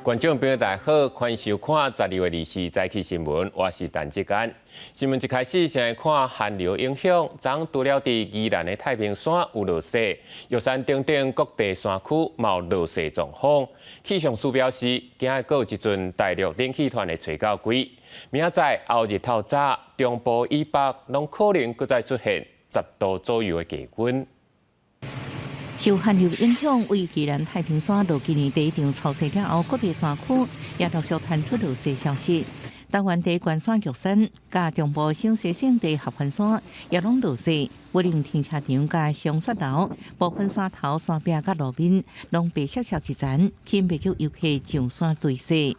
观众朋友大家好，欢迎收看12月24早起新闻，我是陈志坚。新闻一开始先来看寒流影响，昨除了伫宜兰的太平山有落雪，玉山等等各地山区嘛有落雪状况。气象署表示，今日还有一阵大陆冷气团的吹到鬼，明仔载后日透早，中部以北拢可能搁再出现10度左右的低温。 受寒流影响，位宜兰太平山落今年第一场潮湿了后，各地山区也陆续传出落雪消息。台湾地关山玉山、加中部省西省地合欢山也拢落雪，武陵停车场加松雪楼部分山头、山壁甲路面拢白雪一层，吸引不少游客上山堆雪。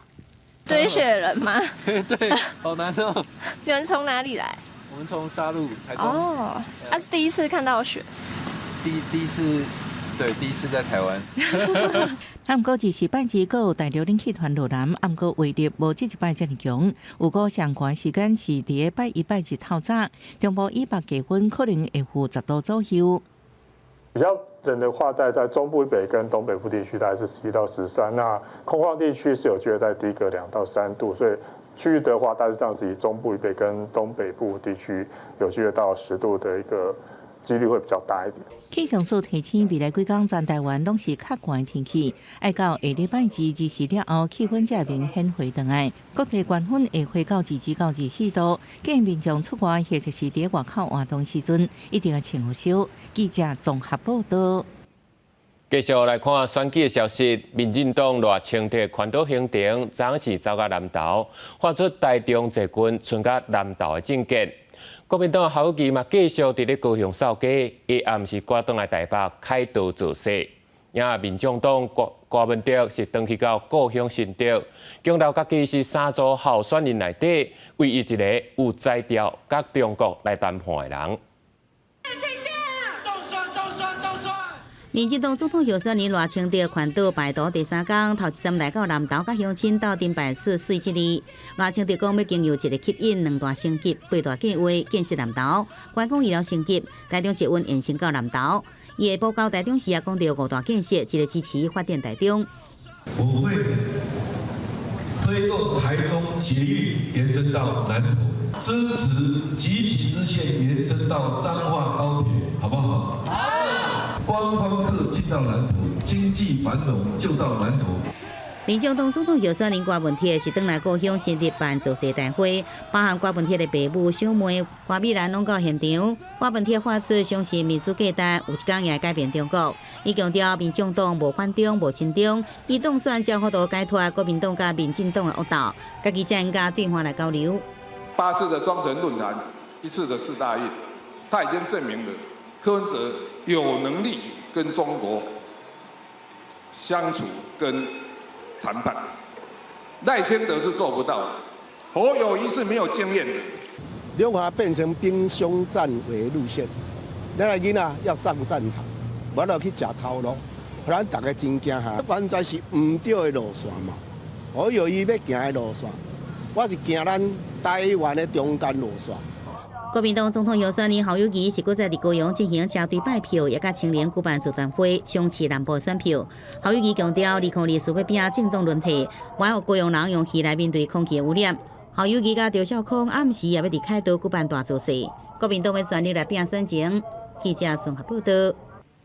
堆雪人吗？对，好难哦。你们从哪里来？我们从沙鹿台中。哦，是第一次看到雪。第一次。 对，第一次在台湾。不过一时半时，阁有大陆冷气团落南，不过威力无这一摆遮尔强。有个上悬时间是伫个拜一、拜二透早，中部以北低温可能会负10度左右。比较冷的话，在中部以北跟东北部地区大概是11到13，那空旷地区是有机会再低个2到3度，所以区域的话，大致上是以中部以北跟东北部地区有机会到10度的一个几率会比较大一点。 气象署提醒，未来几天全台湾拢是较寒的天气，要到下礼拜2了后，气温才明显回转来。各地高温会回到2到24度，建议民众出外或者是伫外口活动时阵，一定要穿好少。记者综合报道。继续来看选举的消息，民进党赖清德环岛行程，昨是走到南投，发出台中坐军春甲南投的政见。 国民党侯友宜嘛继续伫咧高雄扫街，下暗是赶倒来台北开刀造势。因民众党郭文哲是登去到高雄新竹，强调家己是3组候选人内底唯一一个有才调甲中国来谈判的人。 民进党总统候选人赖清德环岛排毒第3天，头一站来到南投甲乡亲斗阵办事碎这里。赖清德讲要经由一个吸引2大升级、8大计划建设南投，观光医疗升级，台中捷运延伸到南投。伊的报告台中时也讲到5大建设，一个支持发展台中。我会推动台中捷运延伸到南投，支持集体支线延伸到彰化高铁，好不好？好。 观光客进到南投，经济繁荣就到南投。民众党总统候选人郭文铁是登来高雄新竹办造势大会，包含郭文铁的爸母、小妹郭美兰拢到现场。郭文铁发出相信民主价值有一天也会改变中国。伊强调民众党无反中、无亲中，伊当选才法度解脱国民党甲民进党的恶斗，家己才应该对话来交流。8次的双城论坛，1次的4大运，他已经证明了柯文哲 有能力跟中国相处、跟谈判，赖清德是做不到的，侯友宜是没有经验的。留华变成兵凶战危路线，咱的囡仔要上战场，无落去吃头路，互咱大家真惊吓。完全是唔对的路线嘛，侯友宜要行的路线，我是行咱台湾的中间路线。 国民党总统候选人侯友宜是搁在高雄进行车队拜票，也甲青年举办座谈会，冲刺南部选票。侯友宜强调，2024是要拼政党轮替，还有高雄人用气来面对空气的污染。侯友宜甲赵少康暗时也要伫凯道举办大造势。国民党要全力来拼选情。记者综合报道。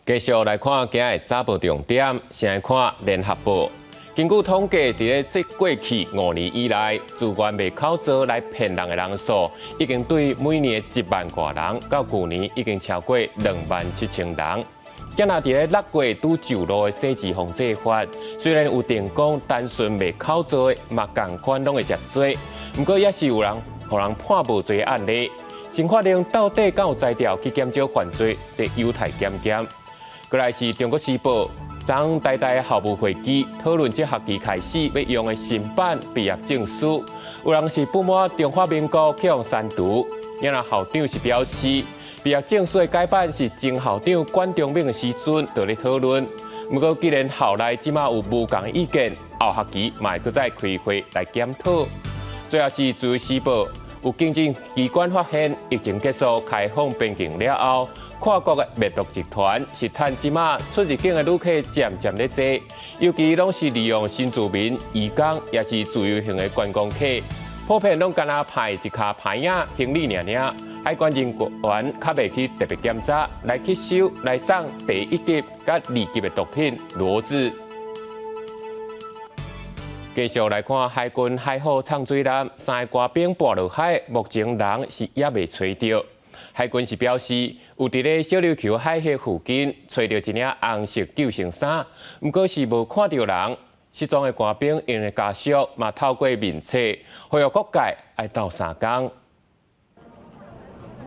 继续来看今日早报重点，先来看联合报。 根据统计，在这过去5年以来，自愿卖口罩来骗人的人数，已经对每年1万多人，到去年已经超过27000人。今仔在6月拄就路的洗钱防治法，虽然有定讲单纯卖口罩的，嘛共款拢会食多，不过也是有人互人判无罪的案例。刑法令到底敢有才调去减少犯罪，这有待检验。过来是中国时报。 昨台大校务会议讨论这学期开始要用的新版毕业证书，有人是不满中华民国去用删除，因为校长是表示毕业证书的改版是前校长管中明的时阵就咧讨论。不过既然校内即马有无同意见，后学期嘛会再开会来检讨。最后是自由时报。有经济机关发现，疫情结束开放边境了后，跨国的灭毒集团是趁即马出入境的旅客渐渐咧多，尤其拢是利用新住民、移工也是自由行的观光客，普遍拢干那派一卡牌影行李尔。海关人员较袂去特别检查，来吸收、来送第1级甲2级的毒品骡子。继续来看海军海虎畅水艦3个官兵跋落海，目前人是也未找到。海军是表示，有伫咧小琉球海峡附近找到一领红色救生衫，不过是无看到人。失踪的官兵因的家属嘛透过面册，呼吁各界爱斗3工。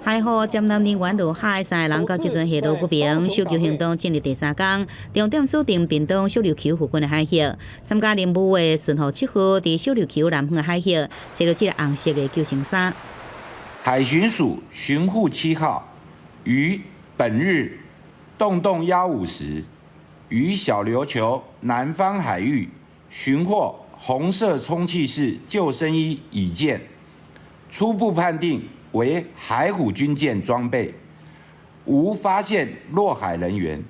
海虎接纳人员落海，3个人到即阵下落不明，搜救行动进入第3天，重点锁定屏东小琉球附近的海峡。参加任务的顺河7号伫小琉球南方的海峡，找到这个红色的救生衫。海巡署巡护7号于本日洞洞150时，于小琉球南方海域寻获红色充气式救生衣一件，初步判定为海虎军舰装备，无发现落海人员。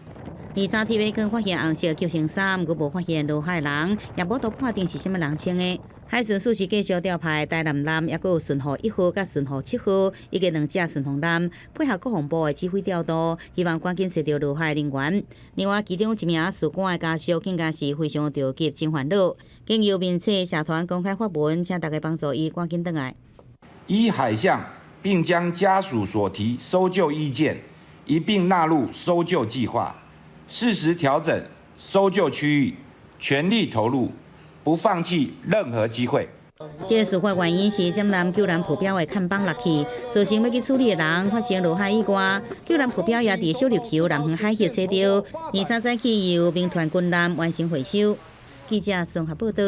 23天尾更发现红色救生衫，不过无发现落海人，也无都判定是什么人穿的。海巡署是继续调派台南舰，也有顺河1号甲顺河7号，以及2只顺风舰，配合国防部的指挥调度，希望赶紧找到落海人员。另外，其中1名士官的家属更加是非常着急，真烦恼。经由面册社团公开发文，请大家帮助伊赶紧回来。依海象，并将家属所提搜救意见一并纳入搜救计划，适时调整搜救区域，全力投入。不放弃任何机会。这个事发原因是占南救援浮标的看板落去，造成要去处理的人发生落海意外。救援浮标也伫小琉球南方海峡找到，23早起由民团军舰完成回收。记者综合报道。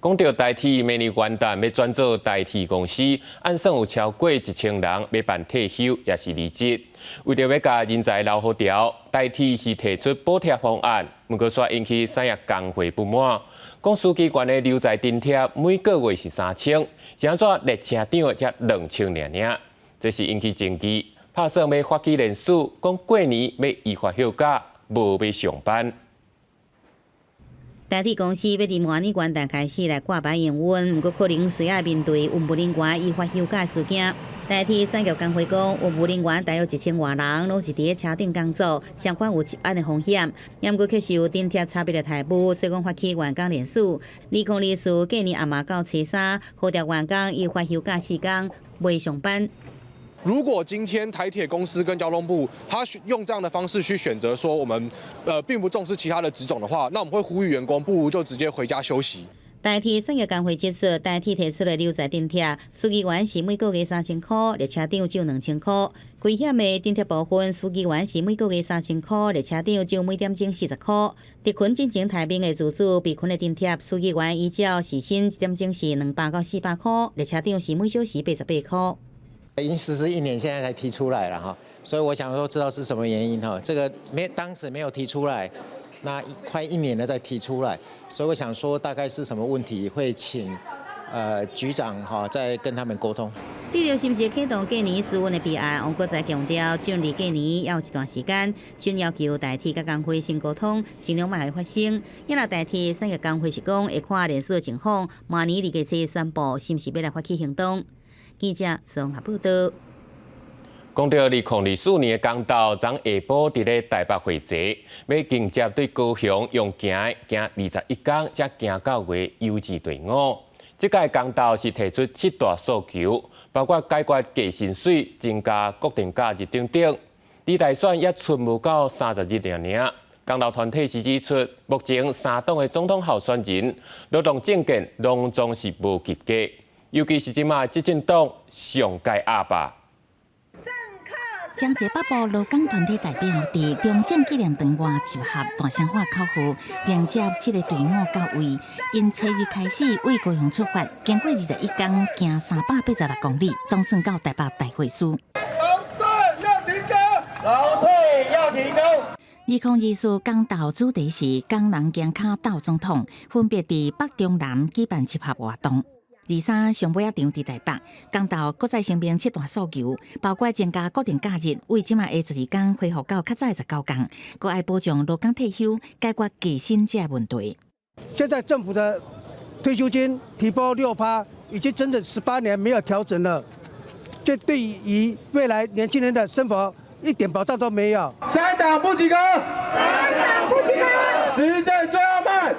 讲到台铁明年元旦要转做台铁公司，按算有超过1000人要办退休，也是离职。为着要甲人才留好调，台铁是提出补贴方案，不过却引起产业工会不满。公司机关的留在津贴每个月是3000，是安怎列车长才2000尔？这是引起争议。拍算要发起联署，讲过年要依法休假，无要上班。台铁公司要伫明年元旦开始来挂牌营运，不过可能需要面对运务人员依法休假的事件。台铁产业工会讲，运务人员大约1000多人，拢是伫咧车顶工作，相关有职安的风险。也不过确实有津贴差别的台步，所以讲发起员工联署，2024过年暗暝到初3，号召员工依法休假4天，未上班。如果今天台铁公司跟交通部他用这样的方式去选择说我们并不重视其他的职种的话，那我们会呼吁员工不如就直接回家休息。台铁产业工会指出，台铁提出的留在津贴，司机员是每个月3000块，列车长只有2000块。危险的津贴部分，司机员是每个月3000块，列车长只有每点钟40块。特群进前台兵的自主被群的津贴，司机员依照时薪1点钟是200到400块，列车长是每小时88块。已经实施1年，现在才提出来了哈，所以我想说知道是什么原因哈，这个当时没有提出来，那快1年了再提出来，所以我想说大概是什么问题，会请局长哈再跟他们沟通。对着是不是启动过年施运的备案，我搁再强调，进入过年要有一段时间，均要求台铁甲工会先沟通，尽量莫会发生。因为台铁产业工会是讲会看联署的情况，明年2月7日宣布是不是要来发起行动。记者综合报道。讲到2024年的公投，昨下晡伫咧台北会集，要迎接对高雄用行21天，才行到月邮寄队伍。这届公投是提出7大诉求，包括解决计薪水、增加国定假日等等。离大选也剩无到30日尔。公投团体是指出，目前3党的总统候选人劳动政见拢总是无及格。尤其是即马执政党上届压霸。江浙北部劳工团体代表伫中正纪念堂外集合大声话口号，迎接这个队伍到位。因初日开始为高雄出发，经过21天，行386公里，总算到台北大会司。劳退要停工2024公投主题是工人行脚斗总统，分别伫北中南举办集合活动。23上尾场伫台北，公投搁再声明7大诉求，包括增加固定假日，为即卖下12天恢复到较早的19天，搁爱保障劳工退休，解决计薪这问题。现在政府的退休金提拨6%，已经整整18年没有调整了，这对于未来年轻人的生活一点保障都没有。3党不及格，执政最傲慢，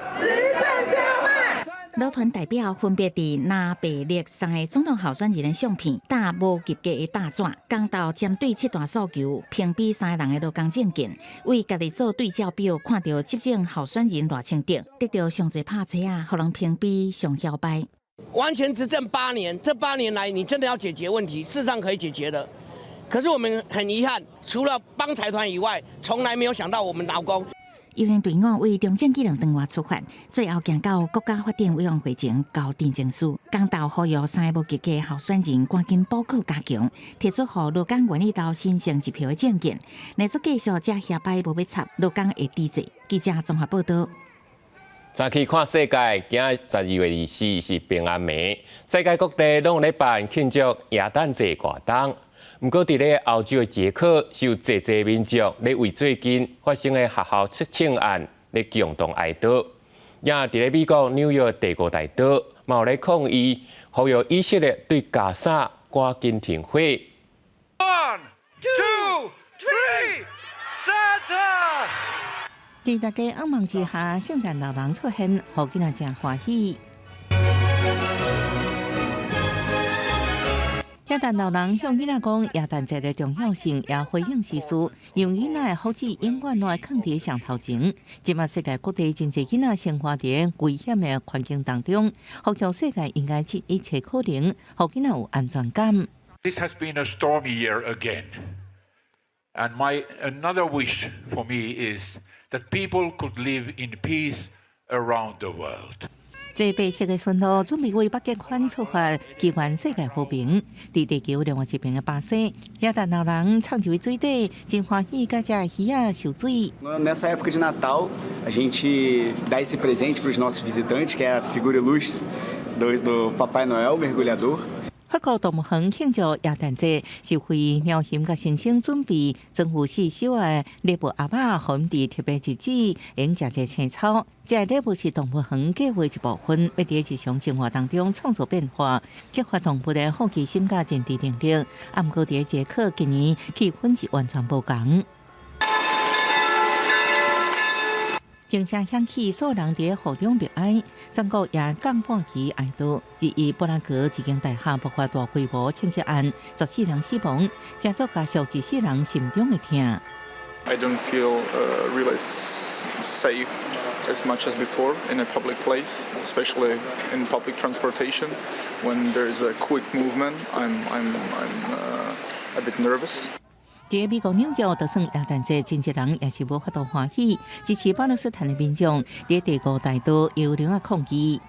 劳团代表分别伫拿白绿3个总统候选人的相片，搭无及格的大纸，公投针对7大诉求，评比3个人的劳工证件，为家己做对照表，看到执政候选人偌清德，得到上侪拍车啊，互人评比上摇摆。完全执政8年，这8年来，你真的要解决问题，事实上可以解决的。可是我们很遗憾，除了帮财团以外，从来没有想到我们劳工。游行队伍为中正纪念堂外出发，最后行到国家发展委员会前交镇政署。公投呼吁3个无及格候选人赶紧补考加强，提出予劳工愿意投新成一票的证件。来做继续这下摆无要插，劳工会抵制。记者综合报道。早起看世界，今日12月24是平安暝，世界各地拢咧办庆祝耶诞节活动。不过，伫咧欧洲的捷克，是有侪民众咧为最近发生的学校刺青案咧共同哀悼。也伫咧美国纽约第5大岛，嘛有咧抗议，呼吁以色列对加沙赶紧停火。1, 2, 3, Santa！ 在大家暗望之下，圣诞老人出现，互囡仔真欢喜。圣诞老人向囡仔讲耶诞节的重要性，也回应时事，让囡仔的福祉永远拢会放伫上头前。今麦世界各地真侪囡仔生活伫危险的环境当中，呼吁世界应该尽一切可能，互囡仔有安全感。This has been a stormy year again, and another wish for me is that people could live in peace around the world. 这白色的顺路准备为北极圈出发，祈愿世界和平。伫地球另外一边的巴西，耶诞老人唱一位水底，真欢喜甲只鱼仔受水。Nessa época de Natal, a gente dá esse presente para os nossos visitantes, que é a figura ilustre do Papai Noel, mergulhador. 法国动物园庆祝耶诞节，是为鸟禽甲猩猩准备政府4手的礼物鸭肉，分伫特别日子用食这青草。这礼物是动物园计划一部分，要伫日常生活当中创造变化，激发动物的好奇心甲认知能力。啊，不过伫捷克今年气氛是完全无同。钟声响起，所有人伫雨中默哀，全国也降半旗哀悼。伊布拉格一间大厦爆发大规模枪击案，14人死亡，家族家属14人心中的痛。I don't feel really safe as much as before in a public place, especially in public transportation. When there is a quick movement, I'm a bit nervous. 在美国纽约，就算耶诞节真侪人也是无法度欢喜。支持巴勒斯坦的民众在第5大岛游行啊抗议。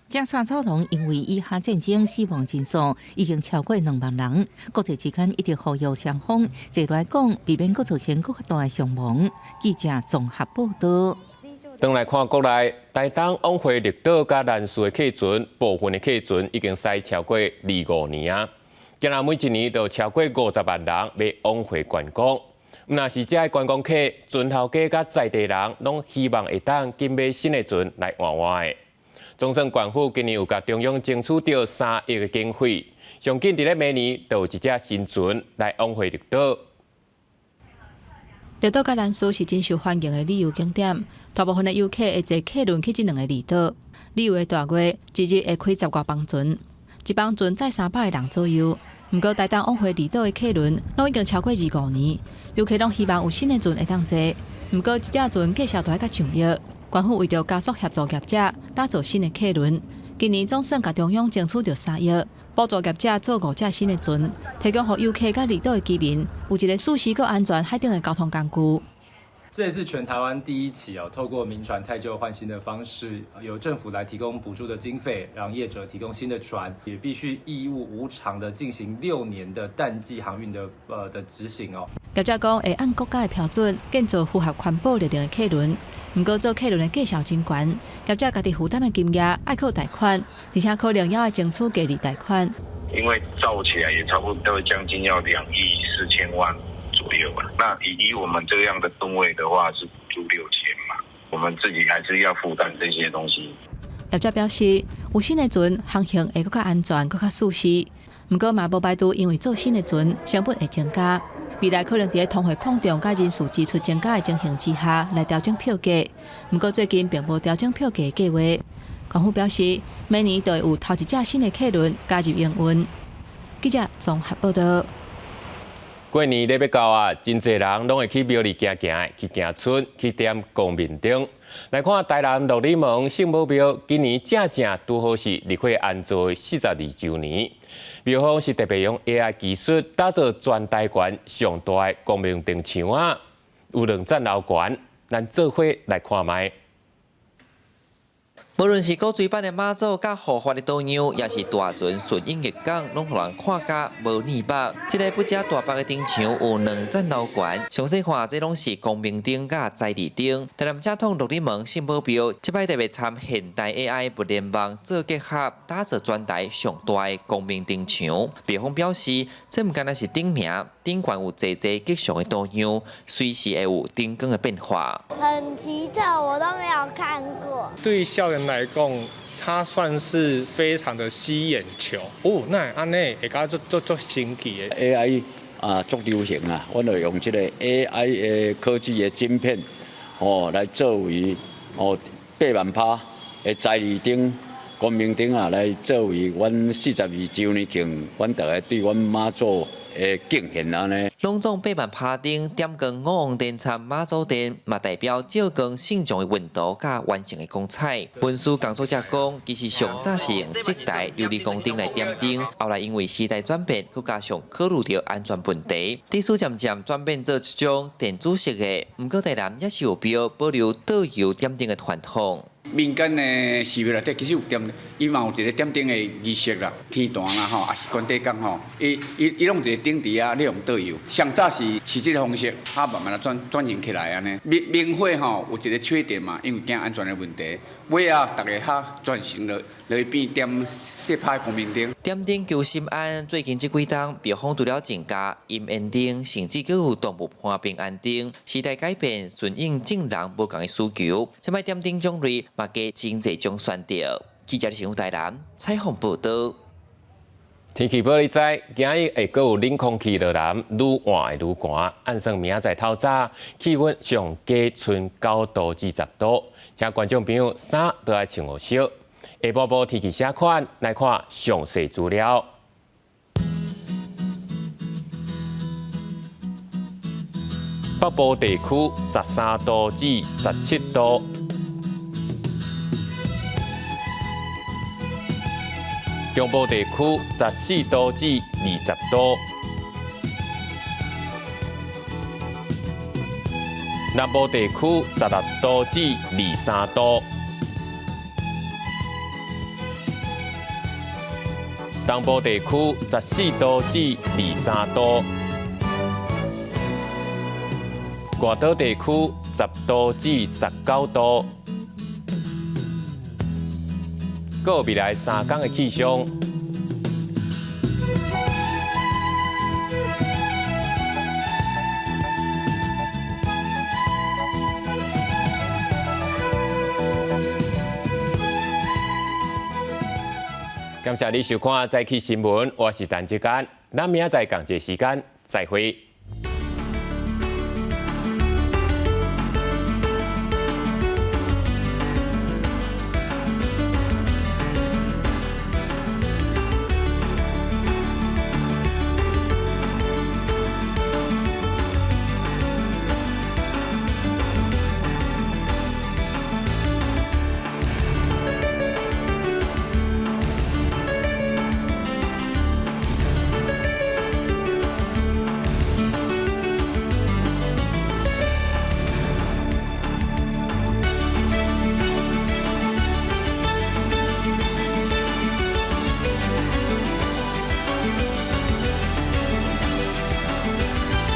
加沙走廊因为以哈战争死亡人数已经超过2万人，国际之间一直呼吁双方坐来讲，避免造成更大的伤亡。记者综合报道。转来看国内，台东往回绿岛甲兰屿的客船，部分的客船已经驶超过25年啊。今仔每一年都超过50万人要往回观光。若是这观光客，船头家甲在地人拢希望会当紧买新的船来换换的。总算县府今年有甲中央争取到3亿的经费，上紧伫咧明年就有一只新船来往回绿岛。绿岛甲兰屿是真受欢迎的旅游景点，大部分的游客会坐客轮去这2个离岛。旅游的大月，一日会开10多帮船，一帮船载300个人左右。不过，台东往回离岛的客轮，拢已经超过25年，游客拢希望有新的船会当坐。不过，一只船计销大概上亿，县府为着加速协助业者打造新的客轮，今年总算甲中央争取到3亿，补助业者做5只新的船，提供予游客甲离岛的居民有一个舒适佮安全海顶的交通工具。这也是全台湾第一起透过民船汰旧换新的方式，由政府来提供补助的经费，让业者提供新的船，也必须义务无偿的进行6年的淡季航运的执行哦。业者讲会按国家的标准建造符合环保力量的客轮，不过做客轮的价小真悬，业者家己负担的金额爱靠贷款，而且可能也要争取家里贷款。因为造起来也差不多将近要2亿4千万左右吧。那以我们这样的吨位的话，是补助6000嘛，我们自己还是要负担这些东西。业者表示，有新的船航行会更加安全、更加舒适。不过嘛，无排除因为做新的船成本会增加，未来可能在通货膨胀甲人事支出增加的情形之下来调整票价。不过最近并无调整票价的计划。官府表示，明年就会有头一架新的客轮加入营运。记者综合报道。过年咧要到啊，真侪人拢会去庙里行行，去行村，去点光明灯。来看台南鹿里门圣母庙，今年正拄好是立法安做42周年。庙方是特别用 AI 技术打造全台湾上大的光明灯墙啊，有2层楼高，咱做伙来看卖。无论是古锥版的马祖，甲豪华的导游，也是大船顺应月港，拢互人看甲无腻目。这个不只大白的灯墙有2层楼高，详细看这拢是光明灯甲在地灯。台南正统鹿里门圣母庙，这摆特别参现代 AI 不联网做结合，打造全台上大的光明灯墙。庙方表示，这唔单单是灯名，顶悬有济吉祥的导游，随时会有灯光的变化。很奇特，我都没有看过。对校园来讲，它算是非常的吸眼球哦。那安尼会感觉足神奇的 AI 足流行啊！我就用这个 AI 的科技的晶片来作为8万帕的在地灯、光明灯啊，来作为阮42周年庆，阮大家对阮妈祖的敬献安尼。隆重8万帕灯点光5王殿参妈祖殿，嘛代表照光信众的温度甲完成的光彩。文书工作者讲，其实上早是用这台琉璃光灯来点灯，后来因为时代转变，佮加上考虑到安全问题，地书渐渐转变做一种电子式的。不过台南也是有必要保留导游点灯的传统。民间的寺庙内底其实有点，伊嘛有一个点灯的仪式啦，天坛啦吼，也是关帝宫吼，伊拢一个顶伫啊，你用导游。上早是这个方式，慢慢转型起来安尼。明火吼有一个缺点嘛，因为惊安全的问题，尾啊大家较转型了，来变点小派光明灯。点灯求心安，最近这几冬，庙方除了增加阴烟灯，甚至佫有动物伴平安灯。时代改变，顺应众人无同的需求，这摆点灯种类嘛加真侪种选择。记者陈台南采访报道。天气报你知，今日会阁有冷空气落南，愈换会愈寒。按算明仔载透早，气温上加剩9度至10度，请观众朋友衫都要穿好少。下晡晡天气写款来看详细资料。北部地区13度至17度。中部地区14度至20度，南部地区16度至23度，东部地区14度至23度，外岛地区10度至19度。过未来3天的气象。感谢你收看《早起新闻》，我是陈志坚，咱明仔载同一时间再会。